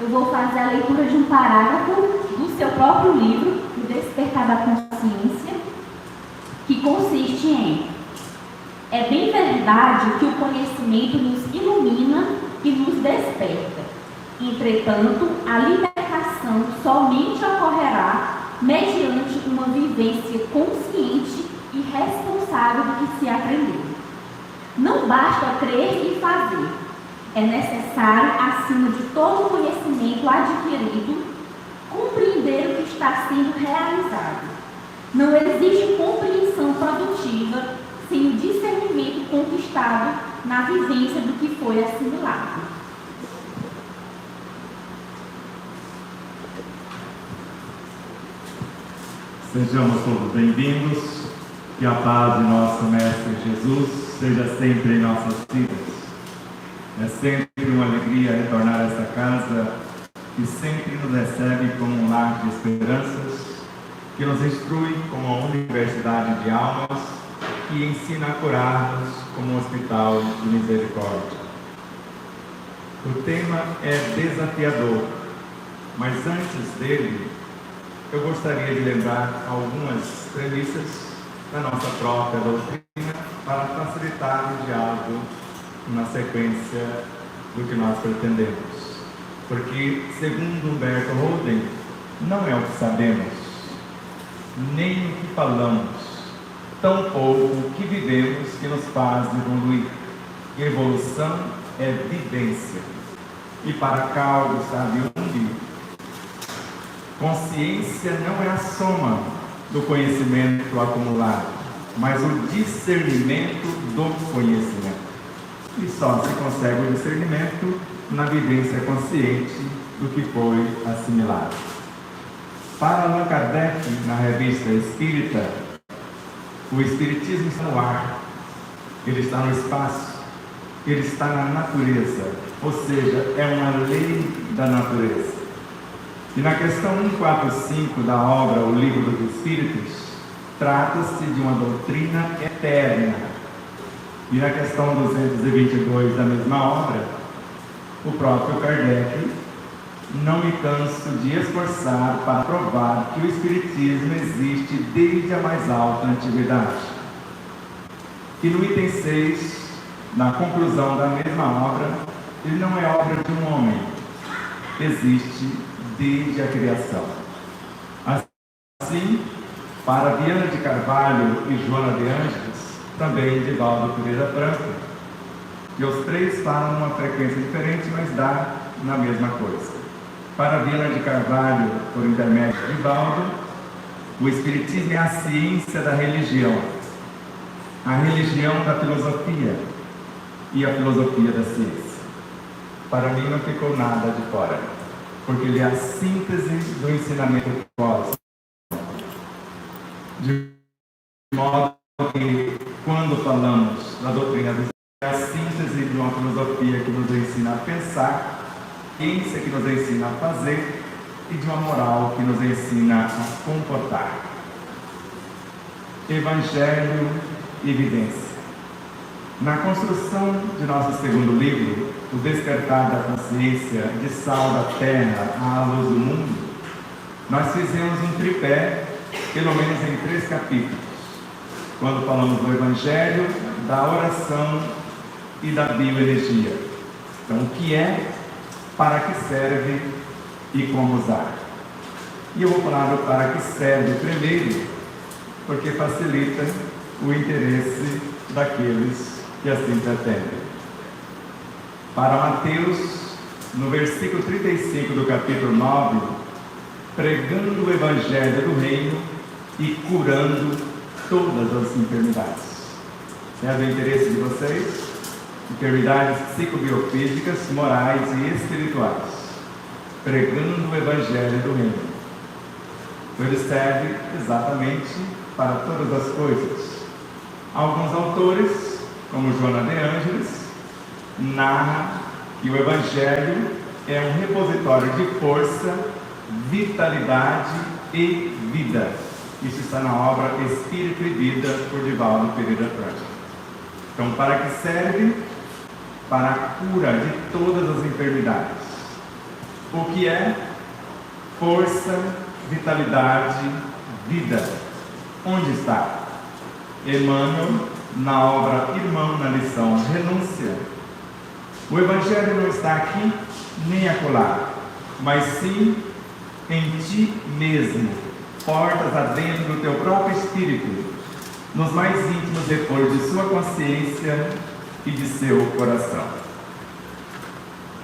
Eu vou fazer a leitura de um parágrafo do seu próprio livro, O Despertar da Consciência, que consiste em: é bem verdade que o conhecimento nos ilumina e nos desperta. Entretanto, a libertação somente ocorrerá mediante uma vivência consciente e responsável do que se aprendeu. Não basta crer e fazer. É necessário, acima de todo conhecimento adquirido, compreender o que está sendo realizado. Não existe compreensão produtiva sem o discernimento conquistado na vivência do que foi assimilado. Sejamos todos bem-vindos, que a paz de nosso Mestre Jesus seja sempre em nossas vidas. É sempre uma alegria retornar a esta casa que sempre nos recebe como um lar de esperanças, que nos instrui como uma universidade de almas, que ensina a curar-nos como um hospital de misericórdia. O tema é desafiador, mas antes dele, eu gostaria de lembrar algumas premissas da nossa própria doutrina para facilitar o diálogo na sequência do que nós pretendemos. Porque, segundo Humberto Holden, não é o que sabemos, nem o que falamos, tampouco o que vivemos que nos faz evoluir. Evolução é vivência. E para Carl Gustav Jung, consciência não é a soma do conhecimento acumulado, mas o discernimento do conhecimento. E só se consegue o discernimento na vivência consciente do que foi assimilado. Para Allan Kardec, na Revista Espírita, o Espiritismo está no ar, ele está no espaço, ele está na natureza, ou seja, é uma lei da natureza. E na questão 145 da obra O Livro dos Espíritos, trata-se de uma doutrina eterna. E na questão 222 da mesma obra, o próprio Kardec: não me canso de esforçar para provar que o Espiritismo existe desde a mais alta antiguidade. E no item 6, na conclusão da mesma obra, ele não é obra de um homem, existe desde a criação. Assim, para Viana de Carvalho e Joana de Ângeles, também de Valdo Pereira Franco, e os três falam uma frequência diferente, mas dá na mesma coisa. Para Viana de Carvalho, por intermédio de Valdo, o Espiritismo é a ciência da religião, a religião da filosofia e a filosofia da ciência. Para mim não ficou nada de fora, porque ele é a síntese do ensinamento cósmico. De modo que, quando falamos da doutrina do Espiritismo, é a síntese de uma filosofia que nos ensina a pensar, ciência que nos ensina a fazer e de uma moral que nos ensina a comportar. Evangelho e evidência. Na construção de nosso segundo livro, O Despertar da Consciência, de Sal da Terra à Luz do Mundo, nós fizemos um tripé, pelo menos em 3 capítulos, quando falamos do Evangelho, da oração e da bioenergia. Então, o que é, para que serve e como usar. E eu vou falar do para que serve primeiro, porque facilita o interesse daqueles que assim pretendem. Para Mateus, no versículo 35 do capítulo 9, pregando o Evangelho do Reino e curando todas as enfermidades. Serve o interesse de vocês? Enfermidades psicobiofísicas, morais e espirituais. Pregando o Evangelho do Reino. Ele serve exatamente para todas as coisas. Alguns autores, como Joana de Ângeles, narra que o Evangelho é um repositório de força, vitalidade e vida. Isso está na obra Espírito e Vida, por Divaldo Pereira Franco. Então, para que serve? Para a cura de todas as enfermidades. O que é força, vitalidade, vida? Onde está? Emmanuel, na obra Irmão na lição Renúncia. O Evangelho não está aqui nem acolá, mas sim em ti mesmo, portas adentro do teu próprio espírito, nos mais íntimos reforços de sua consciência e de seu coração.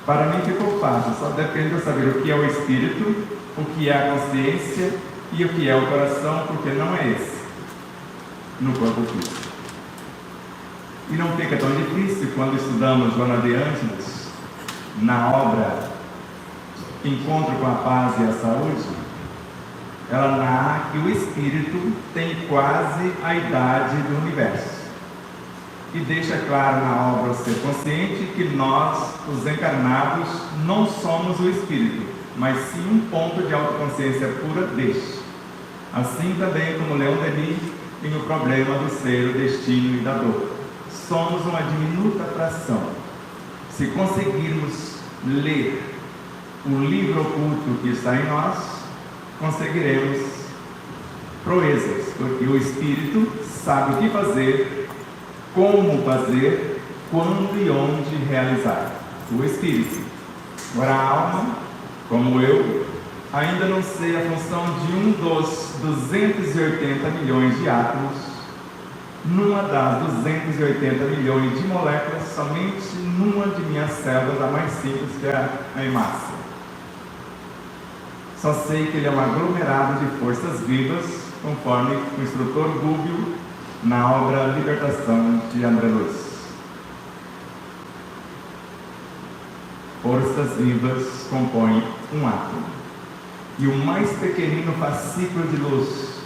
Para mim ficou fácil, só depende de eu saber o que é o espírito, o que é a consciência e o que é o coração, porque não é esse no corpo físico. E não fica tão difícil quando estudamos Joana de Ângeles na obra Encontro com a Paz e a Saúde. Ela narra que o espírito tem quase a idade do universo e deixa claro na obra O Ser Consciente que nós, os encarnados, não somos o espírito, mas sim um ponto de autoconsciência pura deste. Assim também como Leon Denis tem o problema do ser, o destino e da dor. Somos uma diminuta fração. Se conseguirmos ler o livro oculto que está em nós, conseguiremos proezas, porque o Espírito sabe o que fazer, como fazer, quando e onde realizar. O Espírito. Agora a alma, como eu, ainda não sei a função de um dos 280 milhões de átomos, numa das 280 milhões de moléculas, somente numa de minhas células, a mais simples, que é a hemácia. Só sei que ele é um aglomerado de forças vivas, conforme o instrutor Gubbio, na obra Libertação de André Luiz. Forças vivas compõem um átomo. E o mais pequenino fascículo de luz,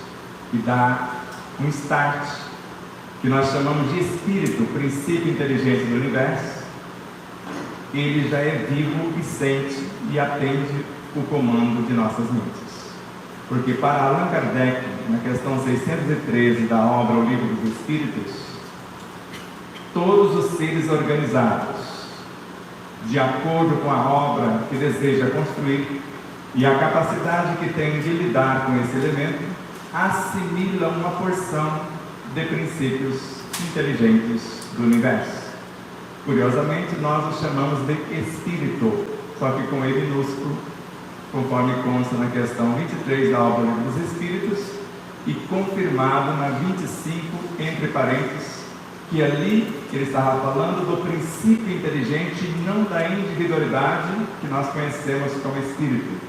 que dá um start, que nós chamamos de espírito, princípio inteligente do universo, ele já é vivo e sente e atende o comando de nossas mentes. Porque para Allan Kardec, na questão 613 da obra O Livro dos Espíritos, todos os seres organizados, de acordo com a obra que deseja construir e a capacidade que tem de lidar com esse elemento, assimilam uma porção de princípios inteligentes do universo. Curiosamente, nós os chamamos de espírito, só que com E minúsculo, conforme consta na questão 23 da obra dos Espíritos e confirmado na 25, entre parênteses, que ali ele estava falando do princípio inteligente e não da individualidade que nós conhecemos como espírito,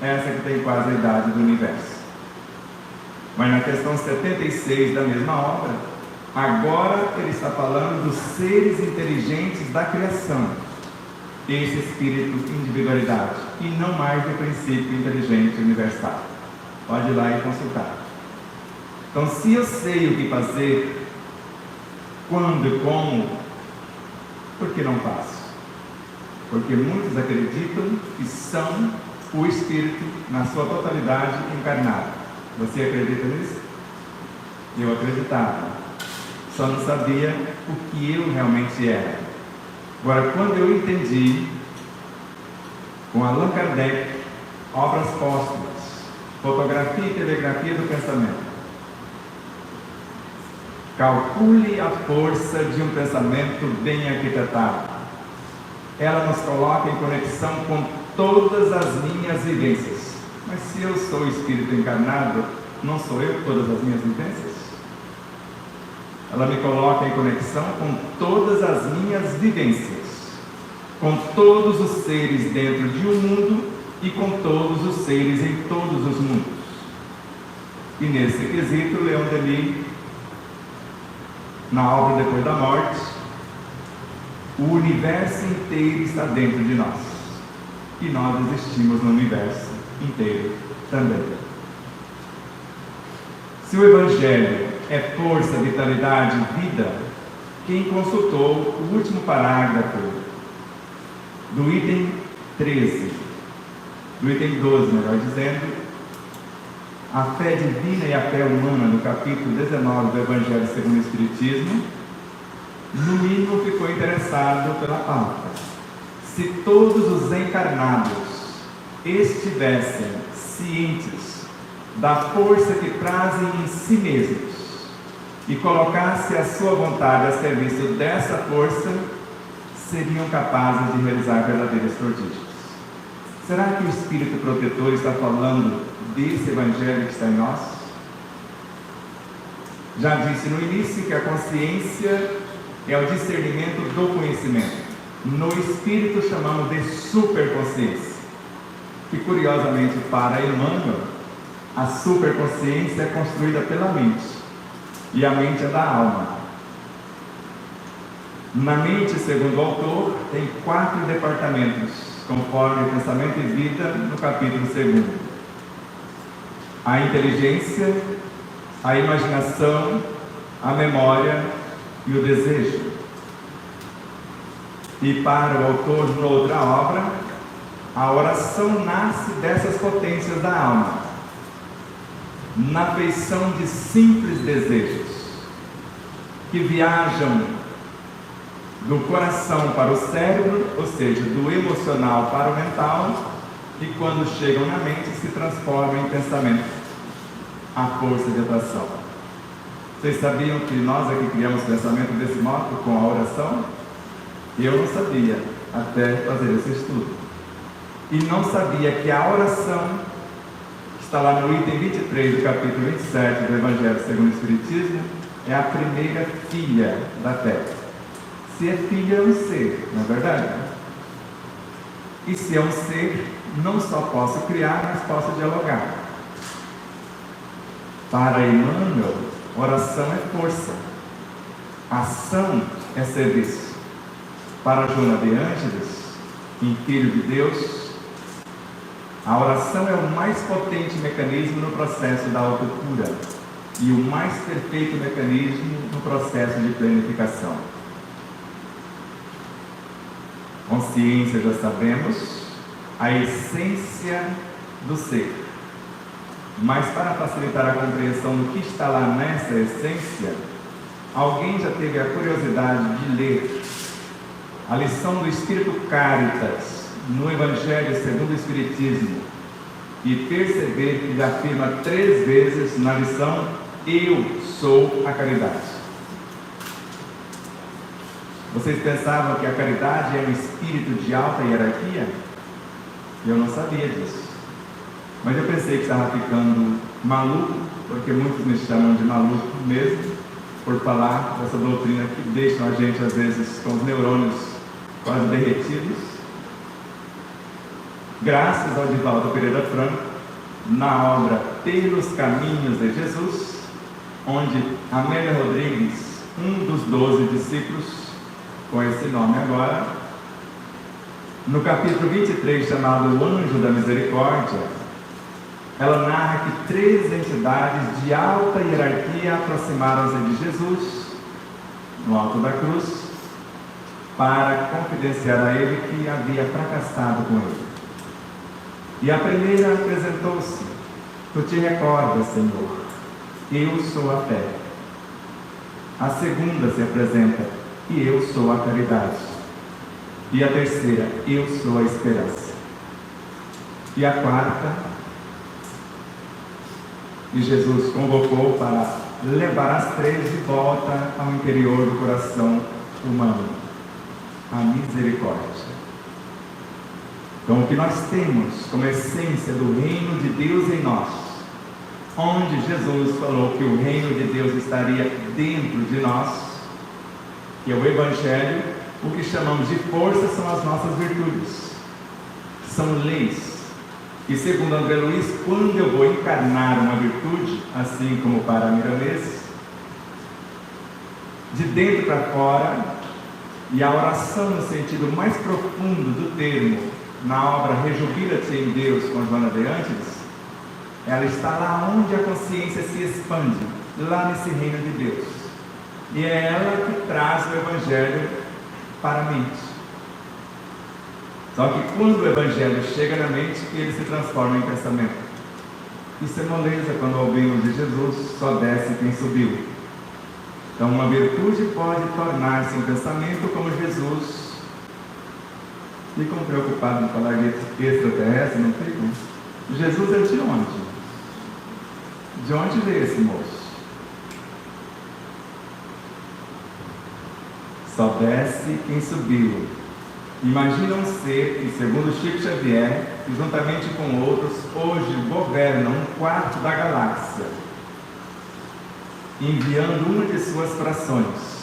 essa que tem quase a idade do universo. Mas na questão 76 da mesma obra, agora ele está falando dos seres inteligentes da criação, esse espírito individualidade, e não mais do princípio inteligente universal. Pode ir lá e consultar. Então, se eu sei o que fazer, quando e como, por que não faço? Porque muitos acreditam que são o espírito na sua totalidade encarnado. Você acredita nisso? Eu acreditava, só não sabia o que eu realmente era. Agora, quando eu entendi, com Allan Kardec, obras póstumas, fotografia e telegrafia do pensamento, calcule a força de um pensamento bem arquitetado. Ela nos coloca em conexão com todas as minhas vivências. Mas se eu sou espírito encarnado, não sou eu todas as minhas vivências? Ela me coloca em conexão com todas as minhas vivências, com todos os seres dentro de um mundo e com todos os seres em todos os mundos. E nesse quesito, Leon Denis, na obra Depois da Morte, o universo inteiro está dentro de nós e nós existimos no universo inteiro também. Se o Evangelho é força, vitalidade, vida, quem consultou o último parágrafo do item 13, do item 12, melhor dizendo, a fé divina e a fé humana, no capítulo 19 do Evangelho segundo o Espiritismo, no mínimo ficou interessado pela pauta. Se todos os encarnados estivessem cientes da força que trazem em si mesmos e colocassem a sua vontade a serviço dessa força, seriam capazes de realizar verdadeiros prodígios. Será que o Espírito Protetor está falando desse Evangelho que está em nós? Já disse no início que a consciência é o discernimento do conhecimento. No Espírito chamamos de superconsciência, que curiosamente para Emmanuel, a superconsciência é construída pela mente, e a mente é da alma. Na mente, segundo o autor, tem 4 departamentos, conforme Pensamento e Vida, no capítulo 2. A inteligência, a imaginação, a memória e o desejo. E para o autor, noutra obra, a oração nasce dessas potências da alma, na feição de simples desejos, que viajam do coração para o cérebro, ou seja, do emocional para o mental, e quando chegam na mente se transformam em pensamento, a força de atração. Vocês sabiam que nós aqui criamos pensamento desse modo, com a oração? Eu não sabia, até fazer esse estudo. E não sabia que a oração, que está lá no item 23 do capítulo 27 do Evangelho segundo o Espiritismo, é a primeira filha da fé. Se é filha, é um ser, não é verdade? E se é um ser, não só posso criar, mas posso dialogar. Para Emmanuel, oração é força, ação é serviço. Para Joana de Ângeles, em Filho de Deus, a oração é o mais potente mecanismo no processo da autocura e o mais perfeito mecanismo no processo de planificação. Consciência, já sabemos, a essência do ser. Mas para facilitar a compreensão do que está lá nessa essência, alguém já teve a curiosidade de ler a lição do Espírito Caritas no Evangelho segundo o Espiritismo e perceber que ele afirma 3 vezes na lição: eu sou a caridade. Vocês pensavam que a caridade é um espírito de alta hierarquia? Eu não sabia disso. Mas eu pensei que estava ficando maluco, porque muitos me chamam de maluco mesmo, por falar dessa doutrina que deixam a gente, às vezes, com os neurônios quase derretidos. Graças ao Divaldo Pereira Franco, na obra Pelos Caminhos de Jesus, onde Amélia Rodrigues, um dos 12 discípulos, com esse nome agora, no capítulo 23, chamado O Anjo da Misericórdia, ela narra que 3 entidades de alta hierarquia aproximaram-se de Jesus, no alto da cruz, para confidenciar a ele que havia fracassado com ele. E a primeira apresentou-se: tu te recordas, Senhor, eu sou a fé. A segunda se apresenta: e eu sou a caridade. E a terceira: eu sou a esperança. E a quarta, e Jesus convocou para levar as 3 de volta ao interior do coração humano: a misericórdia. Então, o que nós temos como essência do reino de Deus em nós, onde Jesus falou que o reino de Deus estaria dentro de nós, que é o Evangelho, o que chamamos de força são as nossas virtudes, são leis. E segundo André Luiz, quando eu vou encarnar uma virtude, assim como para Miramês, de dentro para fora, e a oração no sentido mais profundo do termo, na obra Rejubila-te em Deus com Joana de Ângeles, ela está lá onde a consciência se expande, lá nesse reino de Deus. E é ela que traz o Evangelho para a mente. Só que quando o Evangelho chega na mente, ele se transforma em pensamento. Isso é moleza quando ouvimos de Jesus: só desce quem subiu. Então uma virtude pode tornar-se um pensamento, como Jesus Ficam preocupados em falar de extraterrestre, não ficam? Jesus é de onde? De onde veio esse moço? Só desce quem subiu. Imagina um ser que, segundo Chico Xavier, e juntamente com outros, hoje governam um quarto da galáxia, enviando uma de suas frações.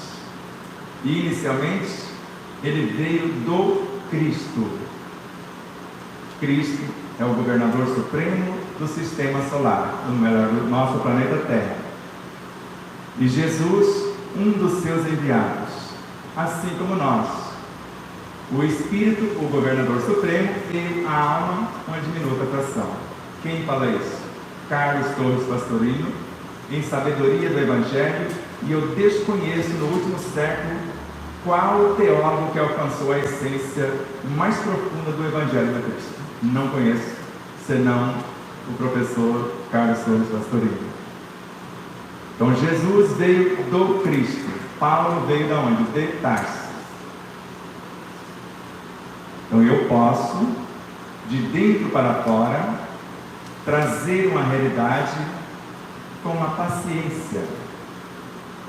E inicialmente, ele veio do Cristo. Cristo é o governador supremo do sistema solar, do nosso planeta Terra. E Jesus, um dos seus enviados, assim como nós. O Espírito, o governador supremo, e a alma, uma diminuta fração. Quem fala isso? Carlos Torres Pastorino, em Sabedoria do Evangelho, e eu desconheço no último século qual teólogo que alcançou a essência mais profunda do Evangelho de Cristo. Não conheço, senão o professor Carlos Torres Pastorino. Então Jesus veio do Cristo. Paulo veio de onde? De Tarso. Então eu posso, de dentro para fora, trazer uma realidade com a paciência,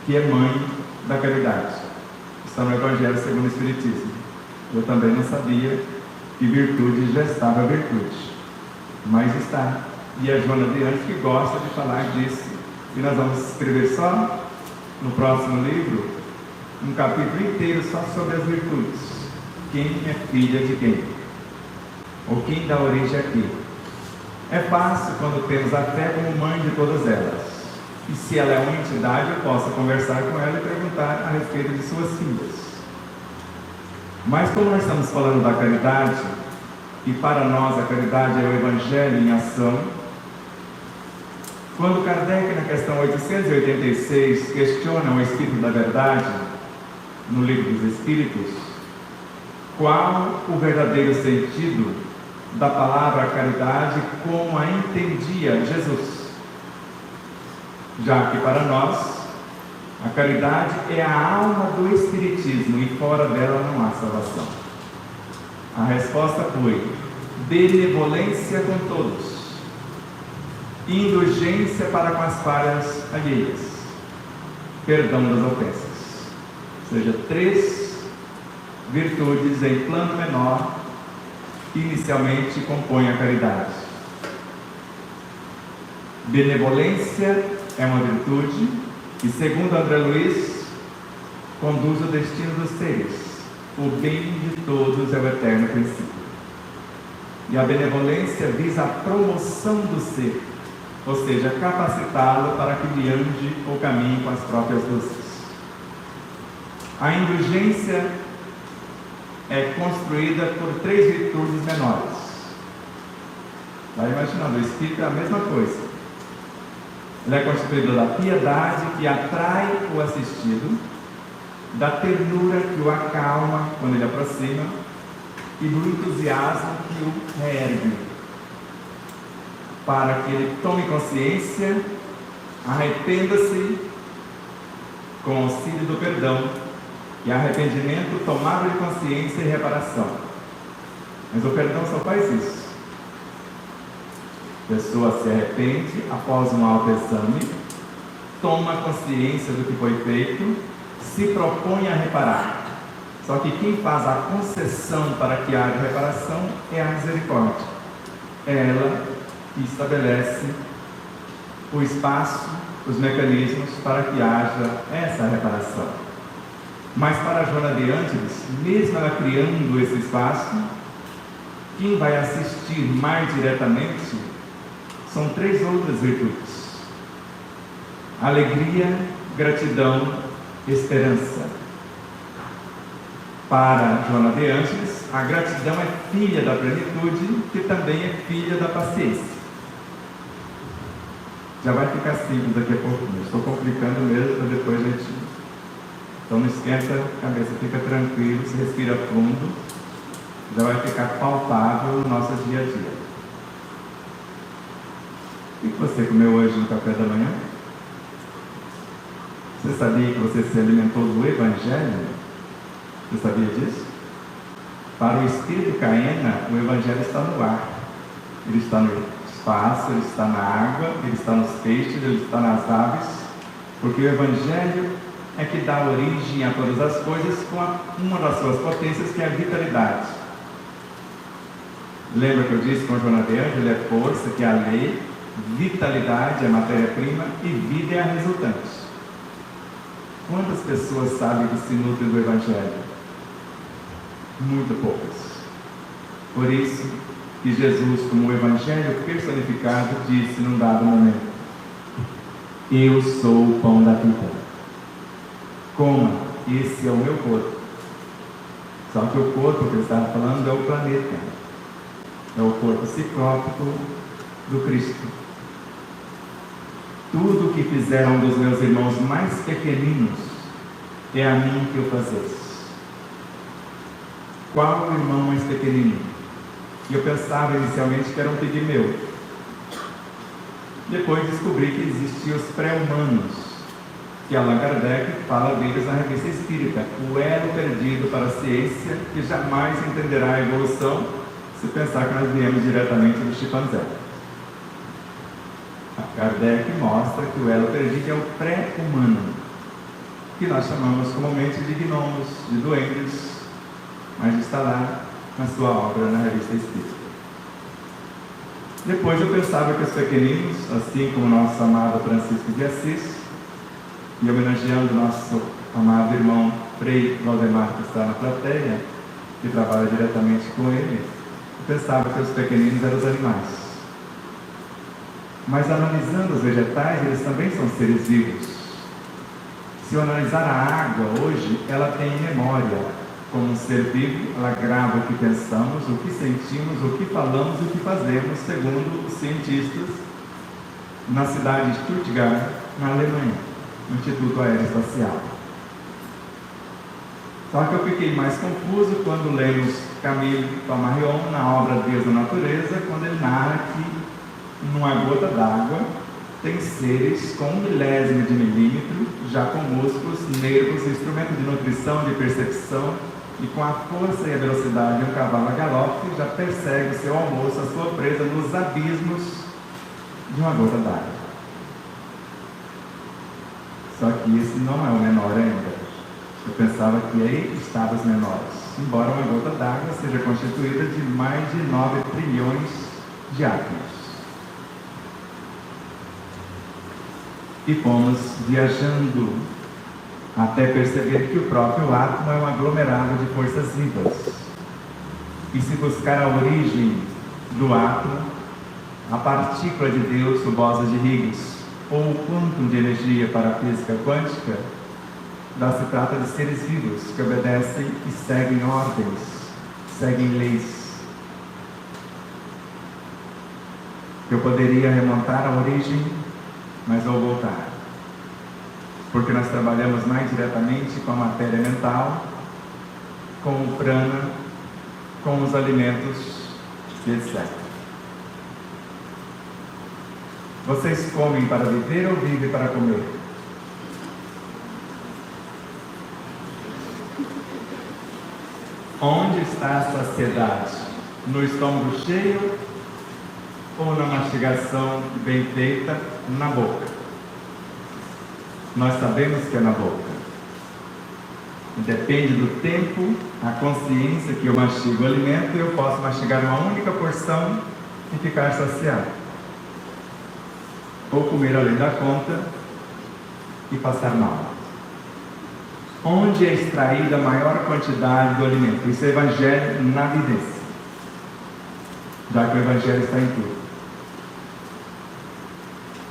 que é mãe da caridade. Está no Evangelho segundo o Espiritismo. Eu também não sabia que virtude gestava virtude, mas está. E a Joana de Anjos que gosta de falar disso. E nós vamos escrever só no próximo livro um capítulo inteiro só sobre as virtudes. Quem é filha de quem? Ou quem dá origem a quem? É fácil quando temos a fé como mãe de todas elas. E se ela é uma entidade, eu posso conversar com ela e perguntar a respeito de suas filhas. Mas como nós estamos falando da caridade, e para nós a caridade é o Evangelho em ação, quando Kardec, na questão 886, questiona o Espírito da Verdade, no Livro dos Espíritos, qual o verdadeiro sentido da palavra caridade como a entendia Jesus? Já que para nós, a caridade é a alma do Espiritismo e fora dela não há salvação. A resposta foi benevolência com todos, indulgência para com as falhas alheias, perdão das ofensas. Ou seja, 3 virtudes em plano menor que inicialmente compõem a caridade. Benevolência é uma virtude que, segundo André Luiz, conduz o destino dos seres. O bem de todos é o eterno princípio. E a benevolência visa a promoção do ser, ou seja, capacitá-lo para que lhe ande o caminho com as próprias luzes. A indulgência é construída por 3 virtudes menores. Vai imaginando, o Espírito é a mesma coisa. Ela é constituída da piedade, que atrai o assistido, da ternura, que o acalma quando ele aproxima, e do entusiasmo, que o reergue, para que ele tome consciência, arrependa-se com o auxílio do perdão, e arrependimento, tomada de consciência e reparação. Mas o perdão só faz isso. A pessoa se arrepende após um autoexame, toma consciência do que foi feito, se propõe a reparar. Só que quem faz a concessão para que haja reparação é a misericórdia. É ela que estabelece o espaço, os mecanismos para que haja essa reparação. Mas para Joana de Ângeles, mesmo ela criando esse espaço, quem vai assistir mais diretamente são 3 outras virtudes: alegria, gratidão, esperança. Para Joana de Ângeles, a gratidão é filha da plenitude, que também é filha da paciência. Já vai ficar simples daqui a pouquinho. Estou complicando mesmo para depois a gente... Então não esquenta a cabeça, fica tranquilo, se respira fundo, já vai ficar palpável no nosso dia a dia. O que você comeu hoje no café da manhã? Você sabia que você se alimentou do Evangelho? Você sabia disso? Para o espírito Caena, o Evangelho está no ar. Ele está no espaço, ele está na água, ele está nos peixes, ele está nas aves, porque o Evangelho é que dá origem a todas as coisas com uma das suas potências, que é a vitalidade. Lembra que eu disse com Joana de Ângelo, é força, que é a lei, vitalidade é a matéria-prima e vida é a resultante. Quantas pessoas sabem que se nutrem do Evangelho? Muito poucas. Por isso que Jesus, como o Evangelho personificado, disse num dado momento: eu sou o pão da vida. Coma, esse é o meu corpo. Só que o corpo que ele estava falando é o planeta. É o corpo ciclópico do Cristo. Tudo o que fizeram dos meus irmãos mais pequeninos, é a mim que o fazeis. Qual o irmão mais pequenino? E eu pensava inicialmente que era um pigmeu. Depois descobri que existiam os pré-humanos, que Allan Kardec fala deles na Revista Espírita, o elo perdido para a ciência, que jamais entenderá a evolução se pensar que nós viemos diretamente do chimpanzé. Kardec mostra que o elo perdido é o pré-humano, que nós chamamos comumente de gnomos, de duendes, mas está lá na sua obra na Revista Espírita. Depois eu pensava que os pequeninos, assim como nosso amado Francisco de Assis, e homenageando nosso amado irmão Frei Valdemar, que está na plateia, que trabalha diretamente com ele, eu pensava que os pequeninos eram os animais. Mas analisando os vegetais, eles também são seres vivos. Se eu analisar a água hoje, ela tem memória. Como um ser vivo, ela grava o que pensamos, o que sentimos, o que falamos e o que fazemos, segundo os cientistas, na cidade de Stuttgart, na Alemanha, no Instituto Aeroespacial. Só que eu fiquei mais confuso quando lemos Camille Flammarion na obra Deus da Natureza, quando ele narra que numa gota d'água tem seres com 1/1000 de milímetro, já com músculos, nervos, instrumento de nutrição, de percepção, e com a força e a velocidade de um cavalo a galope, já persegue o seu almoço, a sua presa, nos abismos de uma gota d'água. Só que esse não é o menor ainda. Eu pensava que aí estavam os menores, embora uma gota d'água seja constituída de mais de 9 trilhões de átomos. E fomos viajando até perceber que o próprio átomo é um aglomerado de forças vivas. E se buscar a origem do átomo, a partícula de Deus, o bóson de Higgs, ou o quantum de energia para a física quântica, se trata de seres vivos que obedecem e seguem ordens, seguem leis. Eu poderia remontar a origem, mas vou voltar. Porque nós trabalhamos mais diretamente com a matéria mental, com o prana, com os alimentos, etc. Vocês comem para viver ou vivem para comer? Onde está a saciedade? No estômago cheio ou na mastigação bem feita na boca? Nós sabemos que é na boca. Depende do tempo, a consciência que eu mastigo o alimento, eu posso mastigar uma única porção e ficar saciado. Ou comer além da conta e passar mal. Onde é extraída a maior quantidade do alimento? Isso é Evangelho na evidência. Já que o Evangelho está em tudo.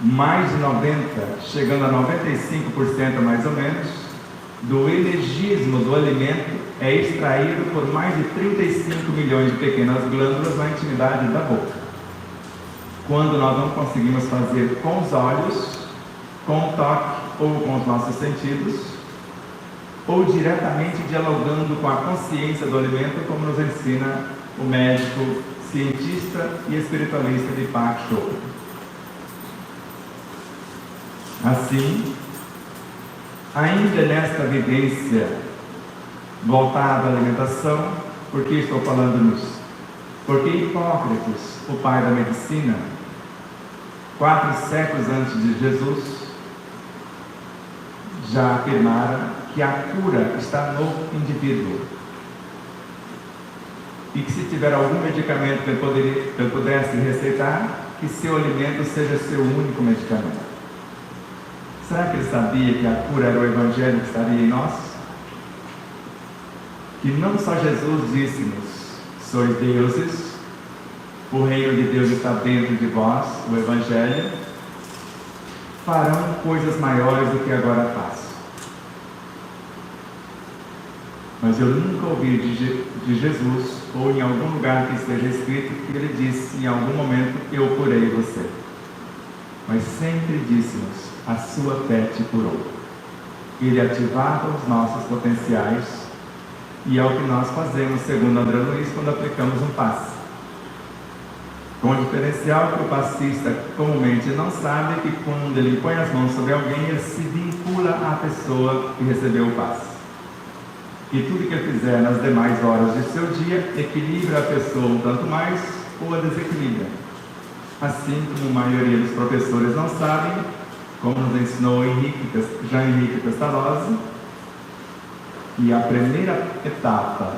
Mais de 90%, chegando a 95% mais ou menos, do energismo do alimento é extraído por mais de 35 milhões de pequenas glândulas na intimidade da boca. Quando nós não conseguimos fazer com os olhos, com o toque ou com os nossos sentidos, ou diretamente dialogando com a consciência do alimento, como nos ensina o médico, cientista e espiritualista Deepak Chopra. Assim, ainda nesta vivência voltada à alimentação, Por que estou falando nisso? Porque Hipócrates, o pai da medicina, 4 séculos antes de Jesus, já afirmara que a cura está no indivíduo. E que se tiver algum medicamento que ele pudesse receitar, que seu alimento seja seu único medicamento. Será que ele sabia que a cura era o Evangelho que estaria em nós? Que não só Jesus disse-nos: sois deuses, o reino de Deus está dentro de vós, o Evangelho, farão coisas maiores do que agora faço. Mas eu nunca ouvi de Jesus, ou em algum lugar que esteja escrito, que ele disse em algum momento: eu curei você. Mas sempre disse-nos: a sua fé te curou. Ele ativava os nossos potenciais, e é o que nós fazemos, segundo André Luiz, quando aplicamos um passe. Com o diferencial que o passista comumente não sabe, que quando ele põe as mãos sobre alguém, ele se vincula à pessoa que recebeu o passe. E tudo que ele fizer nas demais horas de seu dia, equilibra a pessoa um tanto mais ou a desequilibra. Assim como a maioria dos professores não sabem, como nos ensinou Jean Henrique Pestalozzi, que a primeira etapa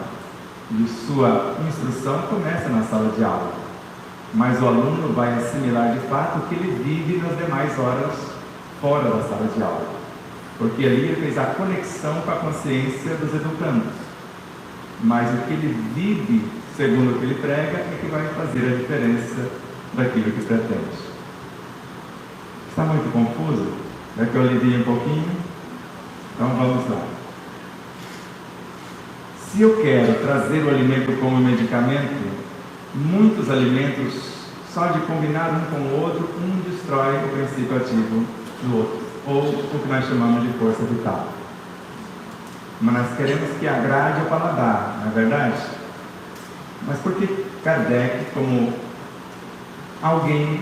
de sua instrução começa na sala de aula, mas o aluno vai assimilar de fato o que ele vive nas demais horas fora da sala de aula, porque ali ele fez a conexão com a consciência dos educandos, mas o que ele vive, segundo o que ele prega, é que vai fazer a diferença daquilo que pretende. Está muito confuso? É que eu alivie um pouquinho? Então vamos lá. Se eu quero trazer o alimento como medicamento, muitos alimentos, só de combinar um com o outro, um destrói o princípio ativo do outro, ou o que nós chamamos de força vital. Mas nós queremos que agrade o paladar, não é verdade? Mas por que Kardec, como alguém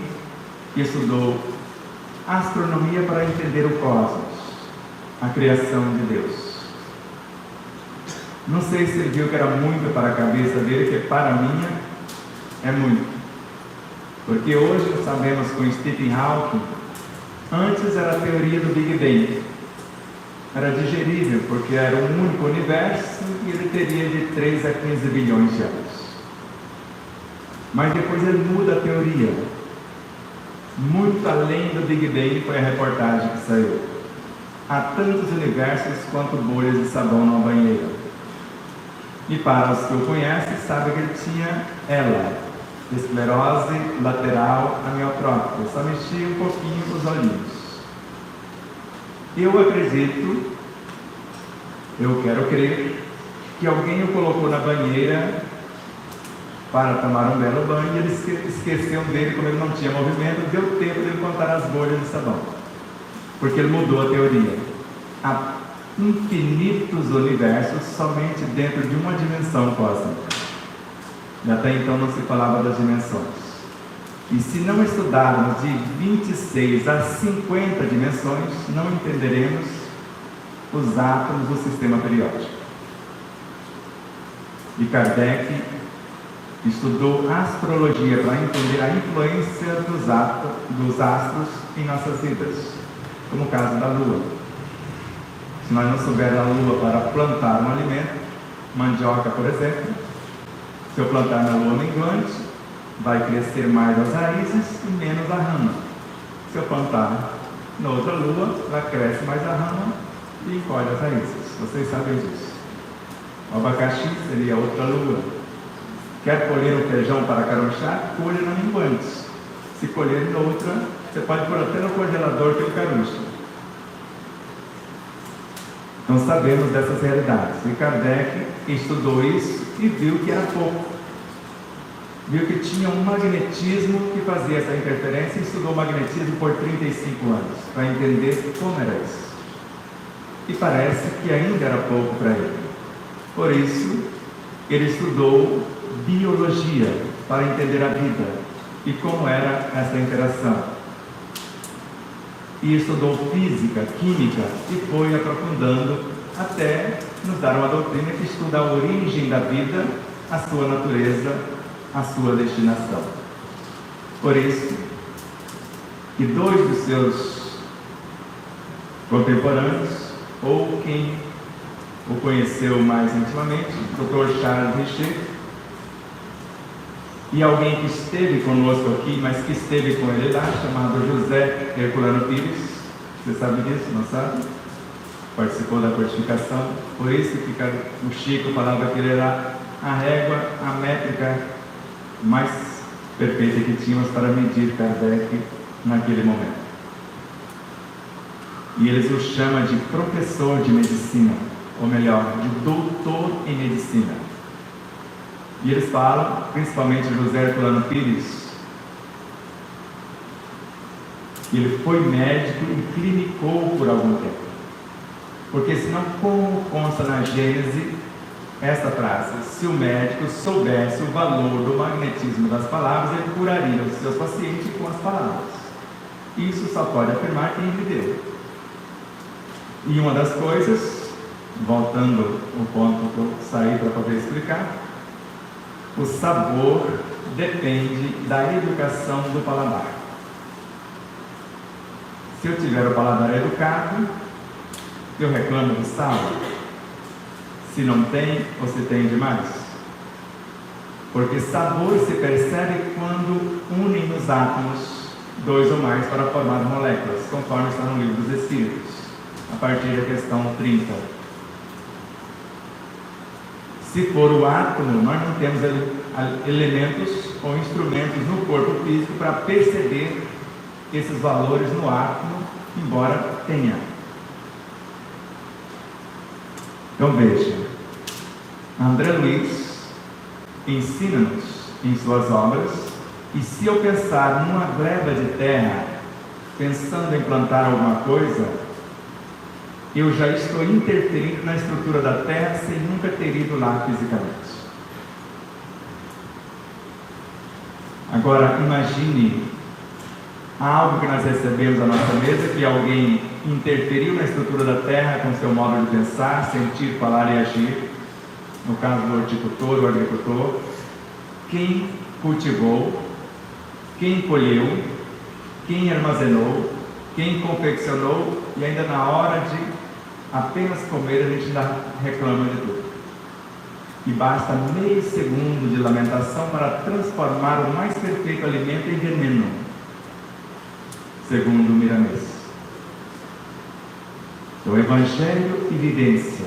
que estudou astronomia para entender o cosmos, a criação de Deus, não sei se ele viu que era muito para a cabeça dele, que para mim é muito. Porque hoje nós sabemos com Stephen Hawking, antes era a teoria do Big Bang. Era digerível, porque era um único universo e ele teria de 3 a 15 bilhões de anos. Mas depois ele muda a teoria. Muito além do Big Bang foi a reportagem que saiu. Há tantos universos quanto bolhas de sabão numa banheira. E para os que o conhecem, sabem que ele tinha esclerose lateral amiotrófica. Só mexia um pouquinho os olhinhos. Eu acredito, eu quero crer, que alguém o colocou na banheira para tomar um belo banho e ele esqueceu dele, como ele não tinha movimento, deu tempo de ele contar as bolhas de sabão. Porque ele mudou a teoria. Há infinitos universos somente dentro de uma dimensão cósmica. E até então não se falava das dimensões. E se não estudarmos de 26 a 50 dimensões, não entenderemos os átomos do sistema periódico. E Kardec estudou astrologia para entender a influência dos astros em nossas vidas, como o caso da Lua. Se nós não soubermos a Lua para plantar um alimento, mandioca, por exemplo, se eu plantar na Lua minguante, vai crescer mais as raízes e menos a rama. Se eu plantar na outra Lua, ela cresce mais a rama e encolhe as raízes. Vocês sabem disso. O abacaxi seria outra Lua. Quer colher um feijão para carochar? Colhe na minguante. Se colher noutra, você pode pôr até no congelador que ele carocha. Então sabemos dessas realidades. E Kardec estudou isso e viu que era pouco. Viu que tinha um magnetismo que fazia essa interferência e estudou magnetismo por 35 anos, para entender como era isso. E parece que ainda era pouco para ele. Por isso, ele estudou biologia, para entender a vida e como era essa interação. E estudou física, química e foi aprofundando até nos dar uma doutrina que estuda a origem da vida a sua natureza, a sua destinação. Por isso, que 2 dos seus contemporâneos, ou quem o conheceu mais intimamente, o Dr. Charles Richer, e alguém que esteve conosco aqui, mas que esteve com ele lá, chamado José Herculano Pires. Você sabe disso, não sabe? Participou da codificação. Por isso que o Chico falava que ele era a régua, a métrica mais perfeita que tínhamos para medir Kardec naquele momento. E eles o chamam de professor de medicina, ou melhor, de doutor em medicina. E eles falam, principalmente José Herculano Pires, que ele foi médico e clinicou por algum tempo. Porque senão, como consta na Gênese esta frase, se o médico soubesse o valor do magnetismo das palavras, ele curaria os seus pacientes com as palavras. Isso só pode afirmar quem viveu. E uma das coisas, voltando ao ponto que eu saí para poder explicar, o sabor depende da educação do paladar. Se eu tiver o paladar educado, eu reclamo do sal. Se não tem, você tem demais. Porque sabor se percebe quando unem nos átomos 2 ou mais para formar moléculas, conforme está no Livro dos Espíritos, a partir da questão 30. Se for o átomo, nós não temos elementos ou instrumentos no corpo físico para perceber esses valores no átomo, embora tenha. Então veja, André Luiz ensina-nos em suas obras, e se eu pensar numa gleba de terra, pensando em plantar alguma coisa, eu já estou interferindo na estrutura da terra sem nunca ter ido lá fisicamente. Agora, imagine algo que nós recebemos à nossa mesa, que alguém interferiu na estrutura da terra com seu modo de pensar, sentir, falar e agir. No caso do horticultor, o agricultor, quem cultivou, quem colheu, quem armazenou, quem confeccionou, e ainda na hora de apenas comer, a gente ainda reclama de tudo. E basta meio segundo de lamentação para transformar o mais perfeito alimento em veneno, segundo Miramês. Então, Evangelho e vivência.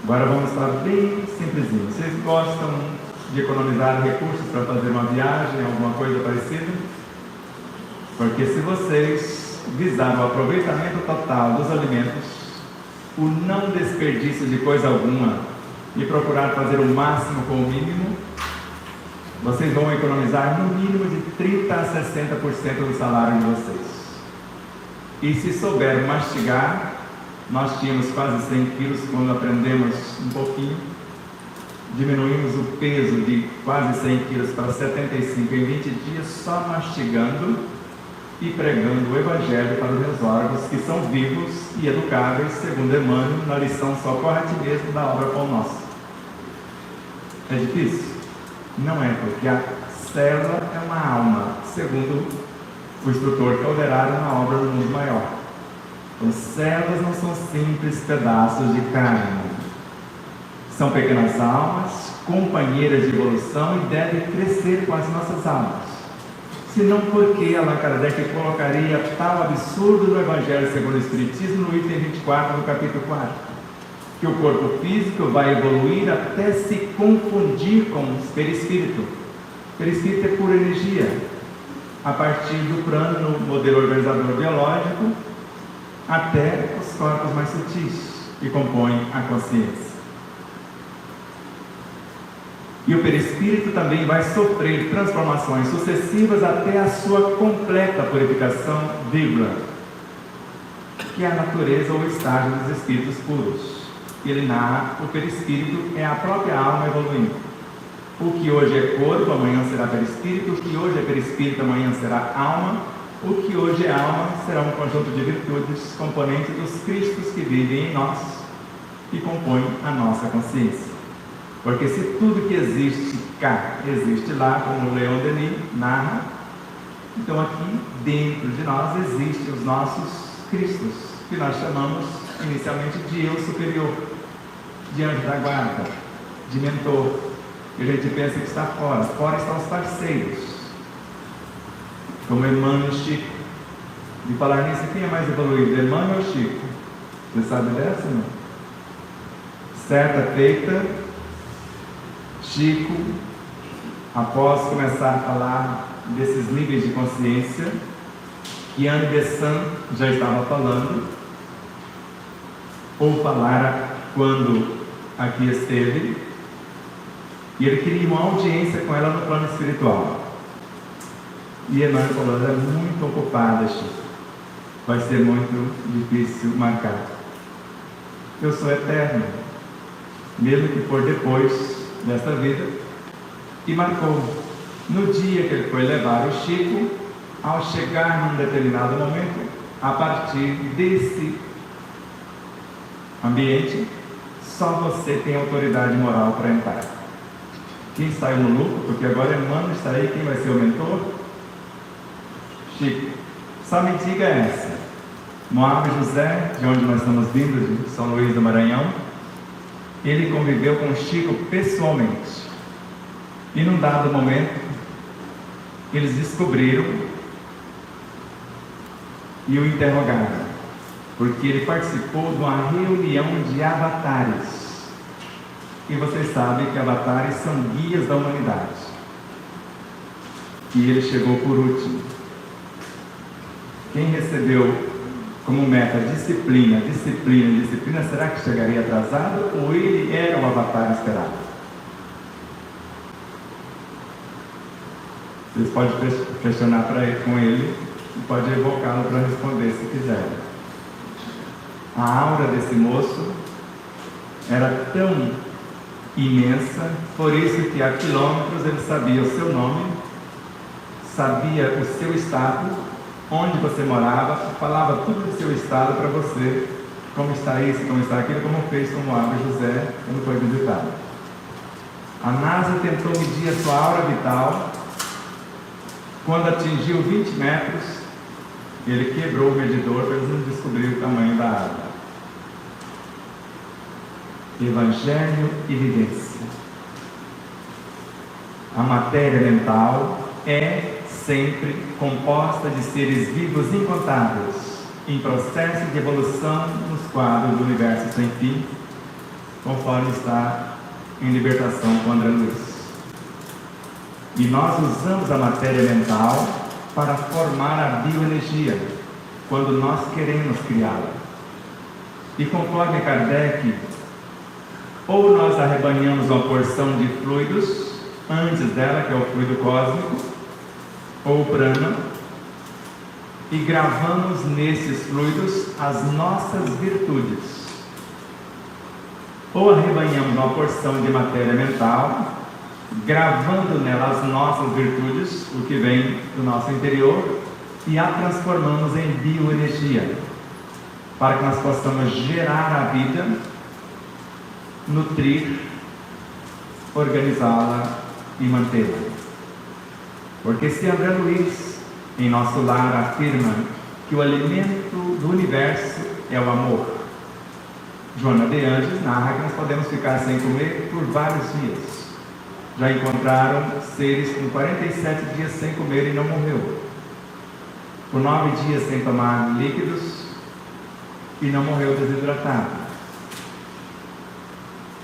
Agora vamos estar bem simplesinho. Vocês gostam de economizar recursos para fazer uma viagem, alguma coisa parecida? Porque se vocês visarem o aproveitamento total dos alimentos, o não desperdício de coisa alguma e procurar fazer o máximo com o mínimo, vocês vão economizar no mínimo de 30% a 60% do salário de vocês. E se souber mastigar, nós tínhamos quase 100 quilos quando aprendemos um pouquinho, diminuímos o peso de quase 100 quilos para 75 em 20 dias, só mastigando e pregando o Evangelho para os meus órgãos, que são vivos e educáveis, segundo Emmanuel, na lição Socorre a ti mesmo da obra Pão Nosso. É difícil? Não é, porque a célula é uma alma, segundo o instrutor Calderaro na obra do Mundo Maior. Então, células não são simples pedaços de carne. São pequenas almas, companheiras de evolução, e devem crescer com as nossas almas. Senão, por que Allan Kardec colocaria tal absurdo no Evangelho segundo o Espiritismo, no item 24 do capítulo 4? Que o corpo físico vai evoluir até se confundir com o perispírito. O perispírito é pura energia. A partir do prana, no modelo organizador biológico, até os corpos mais sutis, que compõem a consciência. E o perispírito também vai sofrer transformações sucessivas até a sua completa purificação, vírgula, que é a natureza ou estágio dos espíritos puros. Ele narra, o perispírito é a própria alma evoluindo. O que hoje é corpo, amanhã será perispírito. O que hoje é perispírito, amanhã será alma. O que hoje é alma será um conjunto de virtudes, componentes dos Cristos que vivem em nós e compõem a nossa consciência. Porque se tudo que existe cá existe lá, como o Leon Denis narra, então aqui dentro de nós existem os nossos Cristos, que nós chamamos inicialmente de eu superior, de anjo da guarda, de mentor. E a gente pensa que está fora. Fora estão os parceiros, como Emmanuel e Chico. De falar nisso, quem é mais evoluído, Emmanuel ou Chico? Você sabe dessa, não? Certa feita, Chico, após começar a falar desses níveis de consciência, que Anne Besant já estava falando, ou falara quando aqui esteve, e ele queria uma audiência com ela no plano espiritual. E Emmanuel falou: ela é muito ocupada, Chico, vai ser muito difícil marcar. Eu sou eterno, mesmo que for depois desta vida. E marcou. No dia que ele foi levar o Chico, ao chegar num determinado momento, a partir desse ambiente, só você tem autoridade moral para entrar. Quem saiu no lucro? Porque agora Emmanuel está aí, quem vai ser o mentor? Chico. Só me diga essa: Moab José, de onde nós estamos vindo, de São Luís do Maranhão, ele conviveu com Chico pessoalmente. E num dado momento, eles descobriram e o interrogaram, porque ele participou de uma reunião de avatares. E vocês sabem que avatares são guias da humanidade. E ele chegou por último. Quem recebeu como meta disciplina, será que chegaria atrasado ou ele era o avatar esperado? Vocês podem questionar com ele e pode evocá-lo para responder se quiser. A aura desse moço era tão imensa, por isso que há quilômetros ele sabia o seu nome, sabia o seu estado, onde você morava, falava tudo do seu estado para você, como está isso, como está aquilo, como fez com Moab José quando foi visitado. A NASA tentou medir a sua aura vital. Quando atingiu 20 metros, ele quebrou o medidor para eles não descobrirem o tamanho da água. Evangelho e vivência. A matéria mental é sempre composta de seres vivos incontáveis, em processo de evolução nos quadros do universo sem fim, conforme está em Libertação com André Luiz. E nós usamos a matéria mental para formar a bioenergia, quando nós queremos criá-la. E conforme Kardec, ou nós arrebanhamos uma porção de fluidos antes dela, que é o fluido cósmico, ou prana, e gravamos nesses fluidos as nossas virtudes. Ou arrebanhamos uma porção de matéria mental, gravando nela as nossas virtudes, o que vem do nosso interior, e a transformamos em bioenergia, para que nós possamos gerar a vida, nutrir, organizá-la e mantê-la. Porque se André Luiz, em Nosso Lar, afirma que o alimento do universo é o amor, Joana de Anjos narra que nós podemos ficar sem comer por vários dias. Já encontraram seres com 47 dias sem comer e não morreu. Por 9 dias sem tomar líquidos e não morreu desidratado.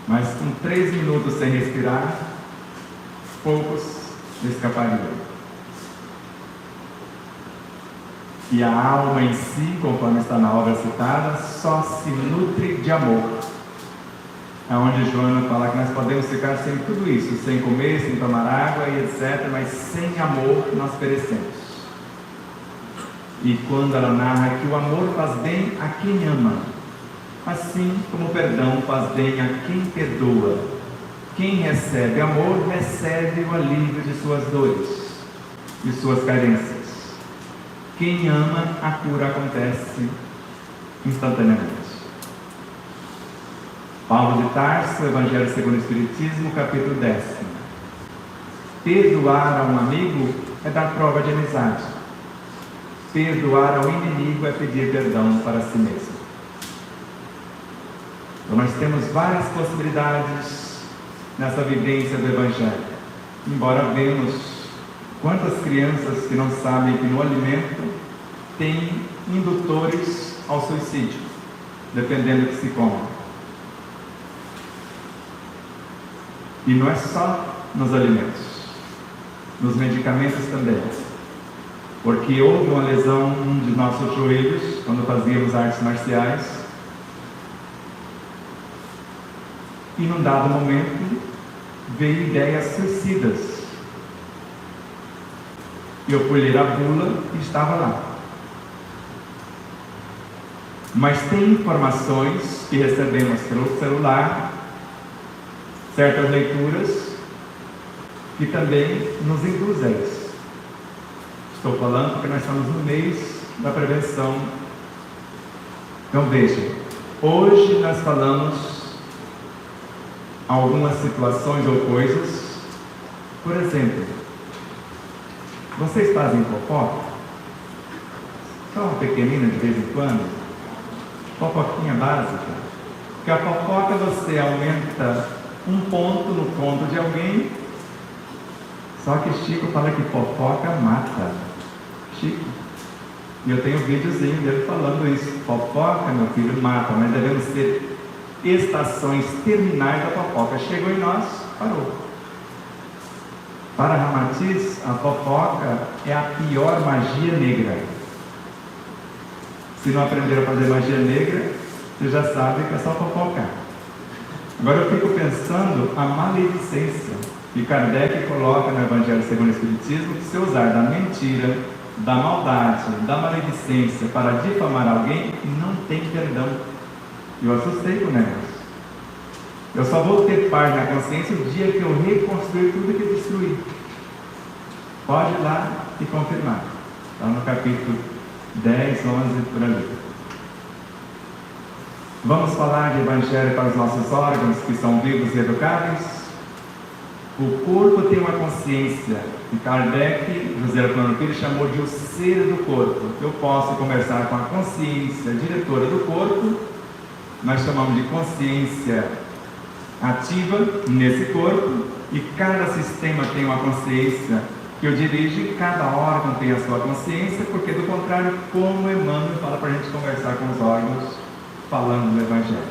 Mas com 3 minutos sem respirar, poucos escapariam. E a alma em si, conforme está na obra citada, só se nutre de amor. É onde Joana fala que nós podemos ficar sem tudo isso, sem comer, sem tomar água e etc., mas sem amor nós perecemos. E quando ela narra que o amor faz bem a quem ama, assim como o perdão faz bem a quem perdoa. Quem recebe amor, recebe o alívio de suas dores, de suas carências. Quem ama, a cura acontece instantaneamente. Paulo de Tarso, Evangelho segundo o Espiritismo, capítulo 10. Perdoar a um amigo é dar prova de amizade. Perdoar ao inimigo é pedir perdão para si mesmo. Então nós temos várias possibilidades nessa vivência do Evangelho. Embora vemos quantas crianças que não sabem que no alimento tem indutores ao suicídio, dependendo do que se come. E não é só nos alimentos, nos medicamentos também. Porque houve uma lesão num de nossos joelhos, quando fazíamos artes marciais, e num dado momento veio ideias suicidas. Eu fui ler a bula e estava lá. Mas tem informações que recebemos pelo celular, certas leituras, que também nos induzem a isso. Estou falando porque nós estamos no mês da prevenção. Então vejam, hoje nós falamos algumas situações ou coisas. Por exemplo, vocês fazem fofoca? Só uma pequenina de vez em quando? Fofoquinha básica? Porque a fofoca você aumenta um ponto no ponto de alguém. Só que Chico fala que fofoca mata. Chico. E eu tenho um videozinho dele falando isso. Fofoca, meu filho, mata. Mas devemos ter estações terminais da fofoca. Chegou em nós, parou. Para Ramatiz, a fofoca é a pior magia negra. Se não aprenderam a fazer magia negra, você já sabe que é só fofocar. Agora eu fico pensando a maledicência que Kardec coloca no Evangelho segundo o Espiritismo, que se usar da mentira, da maldade, da maledicência para difamar alguém, não tem perdão. Eu assustei com o negócio. Eu só vou ter paz na consciência o dia que eu reconstruir tudo que destruí. Pode ir lá e confirmar. Está no capítulo 10, 11, por ali. Vamos falar de Evangelho para os nossos órgãos que são vivos e educáveis? O corpo tem uma consciência, que Kardec, José Antônio Pires, chamou de o ser do corpo. Eu posso conversar com a consciência diretora do corpo, nós chamamos de consciência ativa nesse corpo, e cada sistema tem uma consciência que o dirige, cada órgão tem a sua consciência, porque do contrário, como Emmanuel fala para a gente conversar com os órgãos, falando do Evangelho.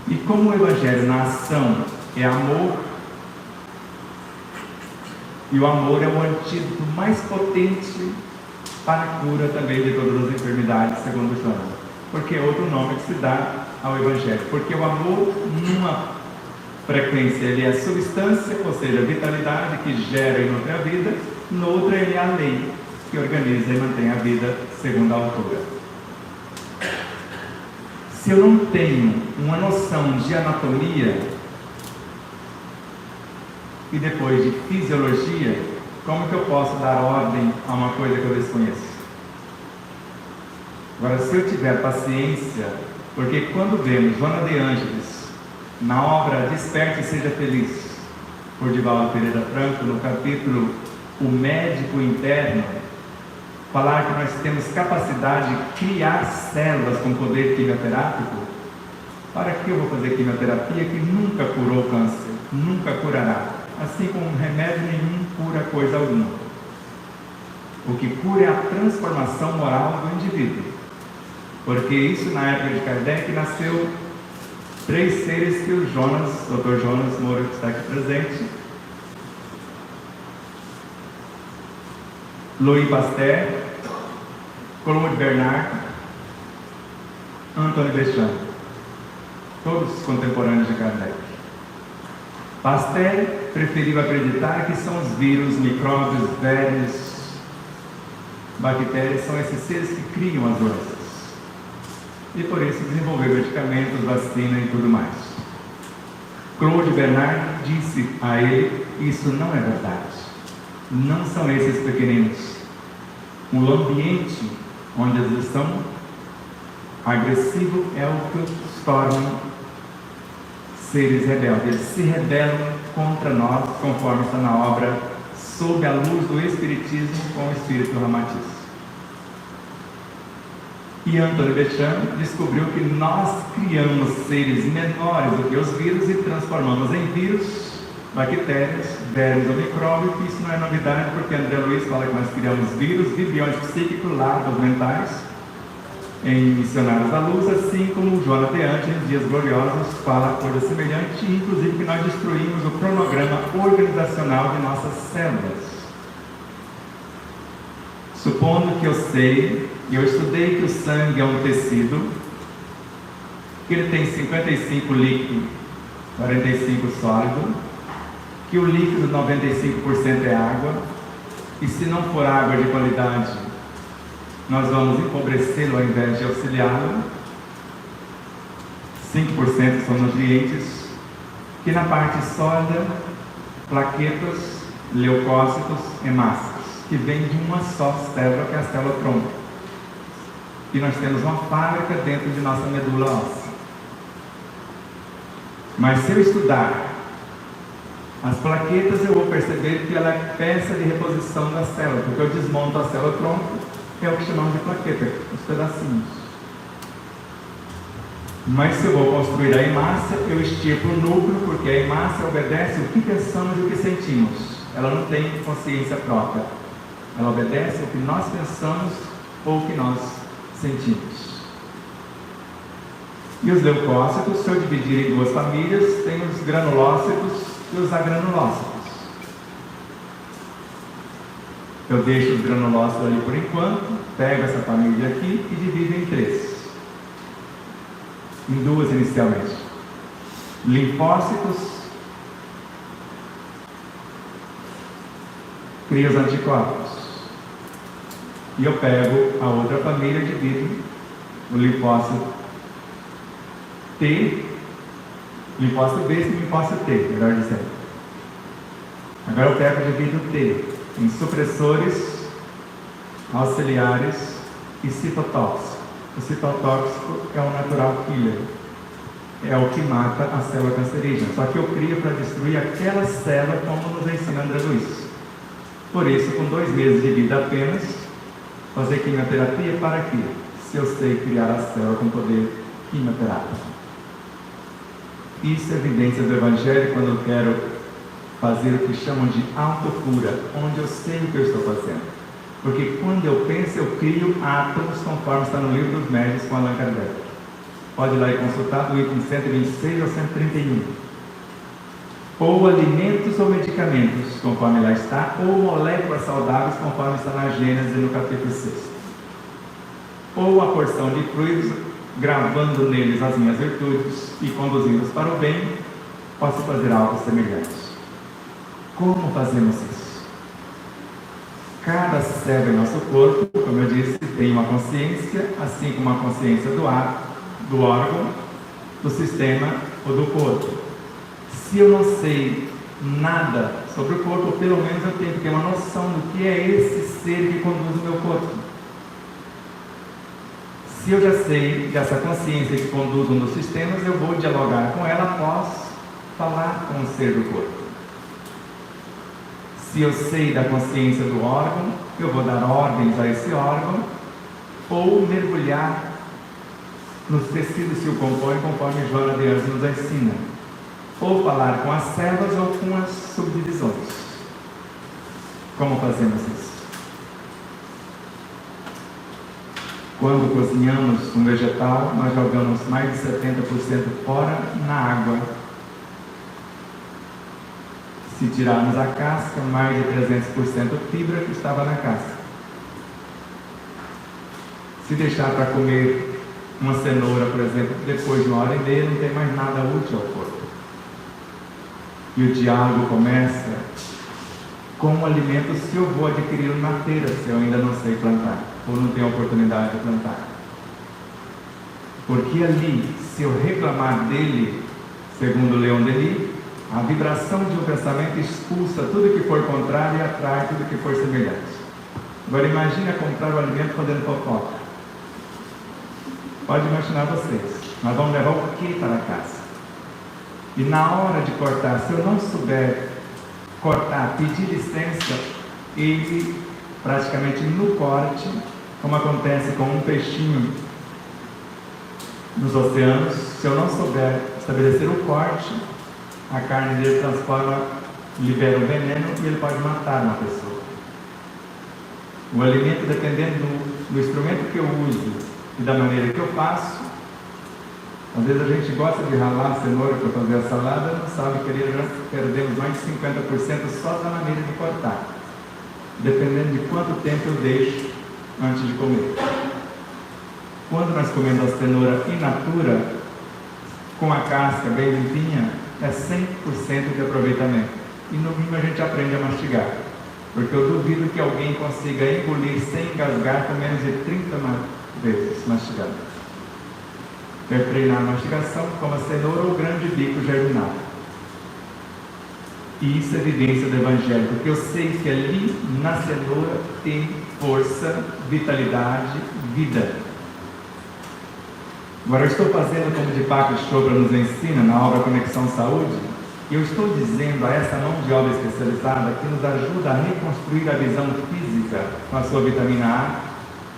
E como o Evangelho na ação é amor, e o amor é o antídoto mais potente para a cura também de todas as enfermidades, segundo João. Porque é outro nome que se dá ao Evangelho. Porque o amor, numa frequência, ele é a substância, ou seja, a vitalidade que gera e nutre a vida, noutra ele é a lei que organiza e mantém a vida segundo a altura. Se eu não tenho uma noção de anatomia e depois de fisiologia, como que eu posso dar ordem a uma coisa que eu desconheço? Agora, se eu tiver paciência, porque quando vemos Joana de Ângeles na obra Desperte e Seja Feliz, por Divaldo Pereira Franco, no capítulo O Médico Interno, falar que nós temos capacidade de criar células com poder quimioterápico. Para que eu vou fazer quimioterapia que nunca curou o câncer, nunca curará? Assim como um remédio nenhum cura coisa alguma. O que cura é a transformação moral do indivíduo. Porque isso, na época de Kardec, nasceu 3 seres que o Jonas, Dr. Jonas Moura, que está aqui presente, Louis Pasteur, Claude Bernard, Antoine Béchamp, todos contemporâneos de Kardec. Pasteur preferiu acreditar que são os vírus, micróbios, vermes, bactérias, são esses seres que criam as doenças. E por isso desenvolveu medicamentos, vacina e tudo mais. Claude Bernard disse a ele: isso não é verdade. Não são esses pequeninos. O ambiente onde eles estão agressivo é o que os torna seres rebeldes. Eles se rebelam contra nós, conforme está na obra Sob a Luz do Espiritismo com o Espírito Ramatiz. E Anthony Béchamp descobriu que nós criamos seres menores do que os vírus e transformamos em vírus, bactérias, vermes ou micróbios. Isso não é novidade, porque André Luiz fala que nós criamos vírus, vibriões psíquicos, larvas mentais, em Missionários da Luz, assim como Joana de Ante, em Dias Gloriosos, fala coisa semelhante, inclusive que nós destruímos o cronograma organizacional de nossas células. Supondo que eu sei, e eu estudei que o sangue é um tecido, que ele tem 55 líquido, 45 sólido, que o líquido 95% é água, e se não for água de qualidade, nós vamos empobrecê-lo ao invés de auxiliá-lo. 5% são nutrientes, que na parte sólida, plaquetas, leucócitos, hemácitos, que vem de uma só célula, que é a célula tronco. E nós temos uma fábrica dentro de nossa medula óssea. Mas se eu estudar as plaquetas, eu vou perceber que ela é peça de reposição da célula, porque eu desmonto a célula tronco, que é o que chamamos de plaqueta, os pedacinhos. Mas se eu vou construir a hemácia, eu extirpo o núcleo, porque a hemácia obedece o que pensamos e o que sentimos. Ela não tem consciência própria. Ela obedece o que nós pensamos ou o que nós sentimos. E os leucócitos, se eu dividir em duas famílias, tem os granulócitos e os agranulócitos. Eu deixo os granulócitos ali por enquanto, pego essa família aqui e divido em 3. Em 2 inicialmente. Linfócitos, cria os anticorpos. E eu pego a outra família e divido o linfócito T, linfócito B e linfócito T, melhor dizendo. Agora eu pego e divido o T em supressores, auxiliares e citotóxico. O citotóxico é o natural killer, é o que mata a célula cancerígena. Só que eu crio para destruir aquela célula, como nos ensina André Luiz. Por isso, com 2 meses de vida apenas, fazer quimioterapia para quê? Se eu sei criar a célula com poder quimioterápico. Isso é evidência do Evangelho quando eu quero fazer o que chamam de autocura, onde eu sei o que eu estou fazendo. Porque quando eu penso, eu crio átomos, conforme está no Livro dos Médiuns com Allan Kardec. Pode ir lá e consultar do item 126 ao 131. Ou alimentos ou medicamentos, conforme lá está, ou moléculas saudáveis, conforme está na Gênesis no capítulo 6. Ou a porção de fluidos, gravando neles as minhas virtudes e conduzindo-os para o bem, posso fazer algo semelhante. Como fazemos isso? Cada célula em nosso corpo, como eu disse, tem uma consciência, assim como a consciência do órgão, do sistema ou do corpo. Se eu não sei nada sobre o corpo, pelo menos eu tenho que ter uma noção do que é esse ser que conduz o meu corpo. Se eu já sei dessa consciência que conduz um dos sistemas, eu vou dialogar com ela após falar com o ser do corpo. Se eu sei da consciência do órgão, eu vou dar ordens a esse órgão, ou mergulhar nos tecidos que o compõem, conforme Joana de Ante nos ensina. Ou falar com as células ou com as subdivisões. Como fazemos isso? Quando cozinhamos um vegetal, nós jogamos mais de 70% fora na água. Se tirarmos a casca, mais de 300% fibra que estava na casca. Se deixar para comer uma cenoura, por exemplo, depois de 1h30, não tem mais nada útil ao corpo. E o diálogo começa com o alimento, se eu vou adquiri-lo na feira, se eu ainda não sei plantar, ou não tenho oportunidade de plantar. Porque ali, se eu reclamar dele, segundo Leon Denis, a vibração de um pensamento expulsa tudo que for contrário e atrai tudo que for semelhante. Agora imagina comprar o alimento fazendo fofoca. Pode imaginar vocês. Nós vamos levar o que para casa? E na hora de cortar, se eu não souber cortar, pedir licença, ele praticamente no corte, como acontece com um peixinho nos oceanos, se eu não souber estabelecer o corte, a carne dele transforma, libera o veneno e ele pode matar uma pessoa. O alimento, dependendo do instrumento que eu uso e da maneira que eu faço, às vezes a gente gosta de ralar a cenoura para fazer a salada, não sabe que ali já perdemos mais de 50% só da maneira de cortar, dependendo de quanto tempo eu deixo antes de comer. Quando nós comemos a cenoura in natura, com a casca bem limpinha, é 100% de aproveitamento. E no mínimo a gente aprende a mastigar, porque eu duvido que alguém consiga engolir sem engasgar com menos de 30 vezes mastigado. Quer treinar a mastigação, como a cenoura ou o grande bico germinal. E isso é evidência do Evangelho, porque eu sei que ali na cenoura tem força, vitalidade, vida. Agora eu estou fazendo como Deepak Chopra nos ensina na obra Conexão Saúde, e eu estou dizendo a essa mão de obra especializada que nos ajuda a reconstruir a visão física com a sua vitamina A,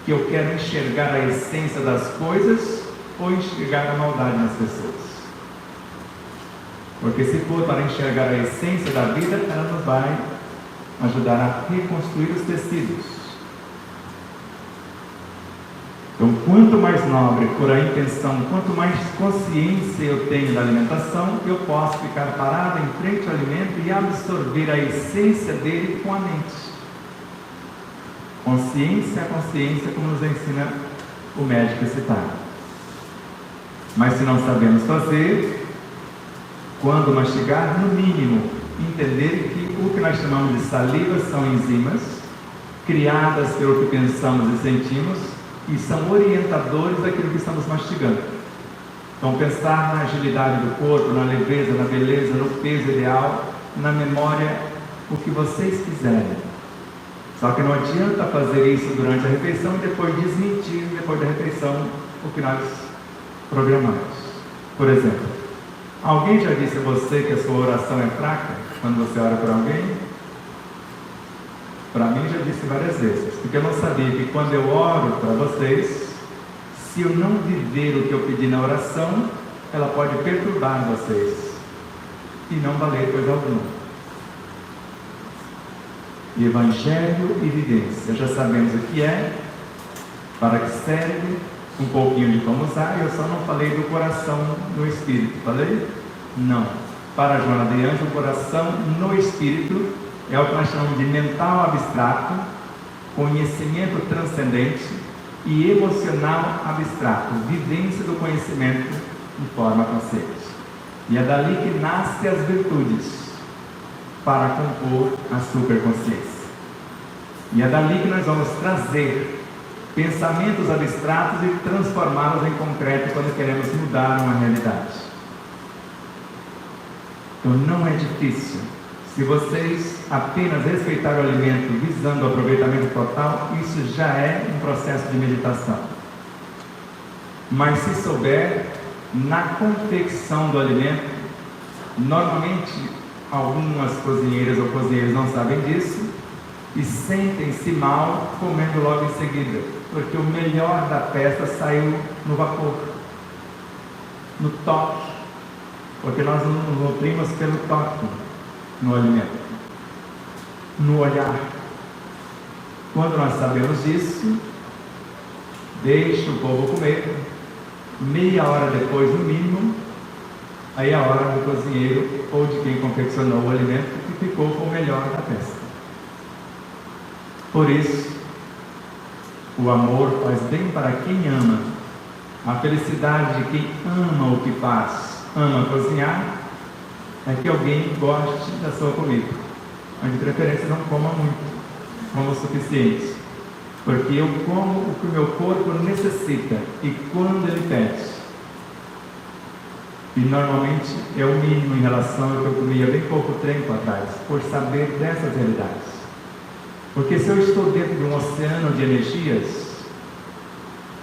que eu quero enxergar a essência das coisas ou enxergar a maldade nas pessoas. Porque se for para enxergar a essência da vida, ela nos vai ajudar a reconstruir os tecidos. Então, quanto mais nobre for a intenção, quanto mais consciência eu tenho da alimentação, eu posso ficar parado em frente ao alimento e absorver a essência dele com a mente. Consciência a consciência, como nos ensina o médico citado. Mas se não sabemos fazer, quando mastigar, no mínimo, entender que o que nós chamamos de saliva são enzimas, criadas pelo que pensamos e sentimos, e são orientadores daquilo que estamos mastigando. Então, pensar na agilidade do corpo, na leveza, na beleza, no peso ideal, na memória, o que vocês quiserem. Só que não adianta fazer isso durante a refeição e depois desmentir, depois da refeição, o que nós programamos. Por exemplo, alguém já disse a você que a sua oração é fraca quando você ora por alguém? Para mim já disse várias vezes, porque eu não sabia que quando eu oro para vocês, se eu não viver o que eu pedi na oração, ela pode perturbar vocês e não valer coisa alguma. Evangelho e evidência, já sabemos o que é, para que serve, um pouquinho de como usar. Eu só não falei do coração no espírito, falei? Não. Para Joana de Anjos, o coração no espírito é o que nós chamamos de mental abstrato, conhecimento transcendente e emocional abstrato, vivência do conhecimento de forma consciente. E é dali que nascem as virtudes para compor a superconsciência. E é dali que nós vamos trazer pensamentos abstratos e transformá-los em concreto quando queremos mudar uma realidade. Então não é difícil. Se vocês apenas respeitarem o alimento visando o aproveitamento total, isso já é um processo de meditação. Mas se souber, na confecção do alimento, normalmente algumas cozinheiras ou cozinheiros não sabem disso e sentem-se mal comendo logo em seguida, porque o melhor da peça saiu no vapor, no toque, porque nós nos nutrimos pelo toque no alimento, no olhar. Quando nós sabemos disso, deixa o povo comer, meia hora depois no mínimo, aí é a hora do cozinheiro ou de quem confeccionou o alimento que ficou com o melhor da peça. Por isso, o amor faz bem para quem ama. A felicidade de quem ama o que faz, ama cozinhar, é que alguém goste da sua comida. Mas de preferência não coma muito, coma o suficiente. Porque eu como o que o meu corpo necessita e quando ele pede. E normalmente é o mínimo em relação ao que eu comia bem pouco tempo atrás, por saber dessas realidades. Porque se eu estou dentro de um oceano de energias,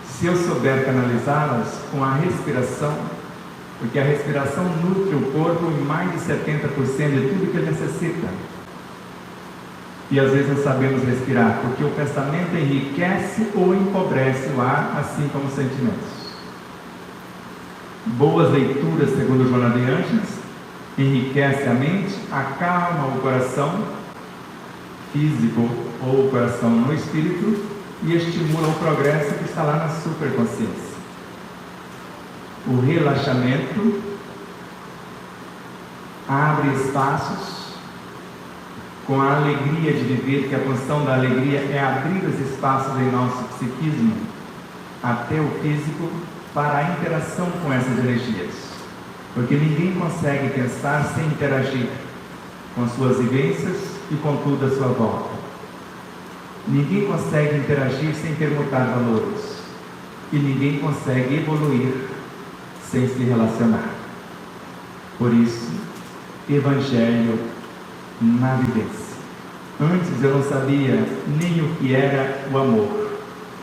se eu souber canalizá-las com a respiração, porque a respiração nutre o corpo em mais de 70% de tudo que ele necessita. E às vezes não sabemos respirar, porque o pensamento enriquece ou empobrece o ar, assim como os sentimentos. Boas leituras, segundo Joana de Ângeles, enriquece a mente, acalma o coração físico ou o coração no espírito e estimula o progresso que está lá na superconsciência. O relaxamento abre espaços com a alegria de viver, que a função da alegria é abrir os espaços em nosso psiquismo, até o físico, para a interação com essas energias. Porque ninguém consegue pensar sem interagir com suas vivências e com tudo à sua volta. Ninguém consegue interagir sem permutar valores. E ninguém consegue evoluir sem se relacionar. Por isso, Evangelho na vivência. Antes eu não sabia nem o que era o amor,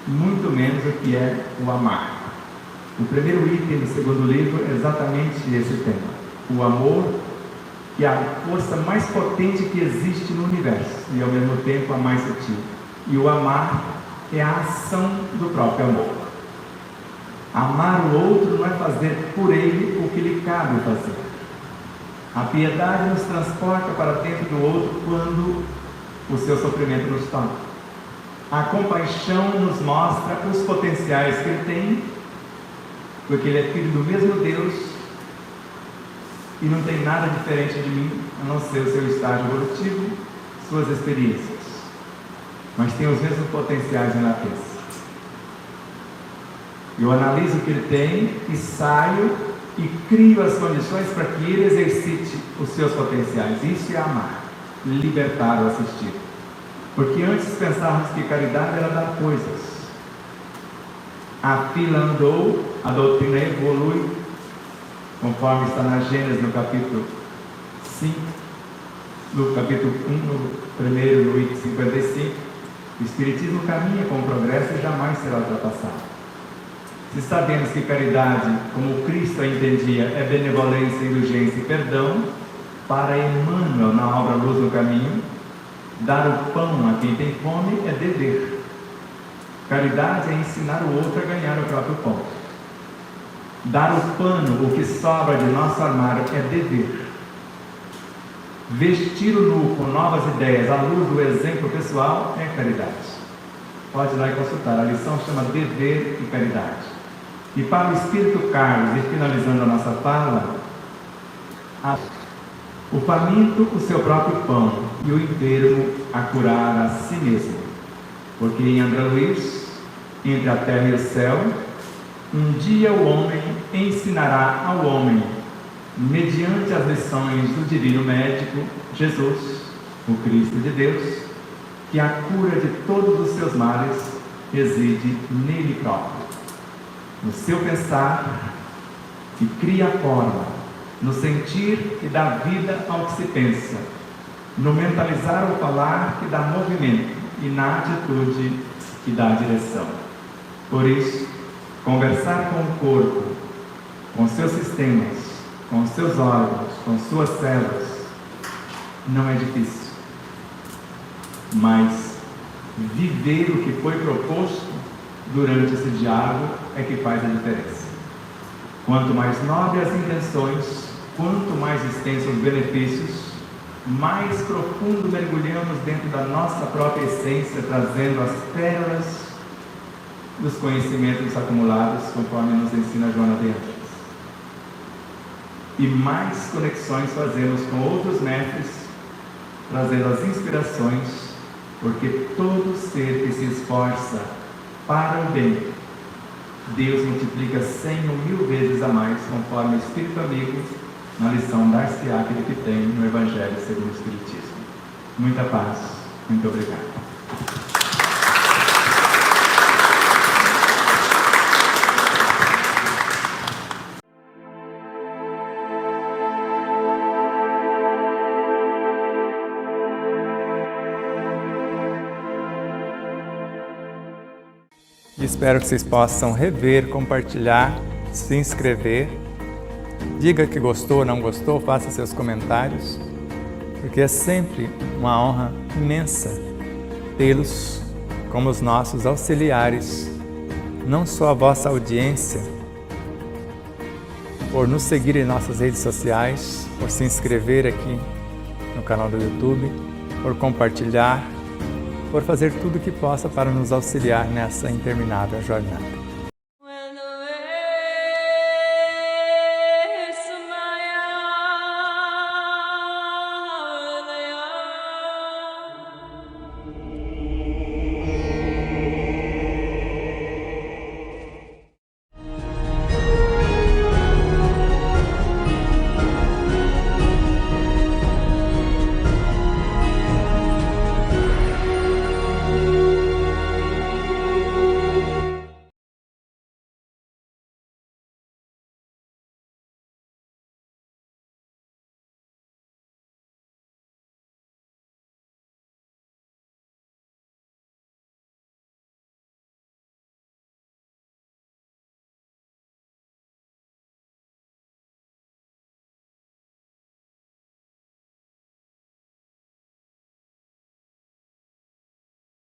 muito menos o que é o amar. O primeiro item do segundo livro é exatamente esse tema. O amor, que é a força mais potente que existe no universo e ao mesmo tempo a mais sutil. E o amar é a ação do próprio amor. Amar o outro não é fazer por ele o que lhe cabe fazer. A piedade nos transporta para dentro do outro quando o seu sofrimento nos toca. A compaixão nos mostra os potenciais que ele tem, porque ele é filho do mesmo Deus e não tem nada diferente de mim, a não ser o seu estágio evolutivo, suas experiências. Mas tem os mesmos potenciais em latência. Eu analiso o que ele tem e saio e crio as condições para que ele exercite os seus potenciais. Isso é amar, libertar ou assistir. Porque antes pensávamos que caridade era dar coisas. A fila andou, a doutrina evolui, conforme está na Gênesis no capítulo 5, no capítulo 1, no primeiro, no item 55. O Espiritismo caminha com o progresso e jamais será ultrapassado. Se sabemos que caridade, como Cristo a entendia, é benevolência, indulgência e perdão, para Emmanuel, na obra Luz no Caminho, dar o pão a quem tem fome é dever. Caridade é ensinar o outro a ganhar o próprio pão. Dar o pano, o que sobra de nosso armário, é dever. Vestir o nu com novas ideias, à luz do exemplo pessoal, é caridade. Pode ir lá e consultar, a lição chama Dever e Caridade. E para o Espírito Carlos, e finalizando a nossa fala, o faminto o seu próprio pão, e o enfermo a curar a si mesmo. Porque em André Luiz, entre a terra e o céu, um dia o homem ensinará ao homem, mediante as lições do divino médico, Jesus, o Cristo de Deus, que a cura de todos os seus males reside nele próprio, no seu pensar, que cria forma, no sentir que dá vida ao que se pensa, no mentalizar ou falar que dá movimento e na atitude que dá direção. Por isso, conversar com o corpo, com seus sistemas, com seus órgãos, com suas células, não é difícil. Mas viver o que foi proposto durante esse diálogo é que faz a diferença. Quanto mais nobres as intenções, quanto mais extensos os benefícios, mais profundo mergulhamos dentro da nossa própria essência, trazendo as pérolas dos conhecimentos acumulados, conforme nos ensina Joana de Ângeles. E mais conexões fazemos com outros mestres, trazendo as inspirações, porque todo ser que se esforça para o bem, Deus multiplica 100 ou 1000 vezes a mais, conforme o Espírito Amigo, na lição dar-se-á aquele que tem no Evangelho segundo o Espiritismo. Muita paz, muito obrigado. Espero que vocês possam rever, compartilhar, se inscrever Diga que gostou ou não gostou, faça seus comentários, porque é sempre uma honra imensa tê-los como os nossos auxiliares, não só a vossa audiência, por nos seguir em nossas redes sociais, por se inscrever aqui no canal do YouTube, por compartilhar, por fazer tudo o que possa para nos auxiliar nessa interminável jornada.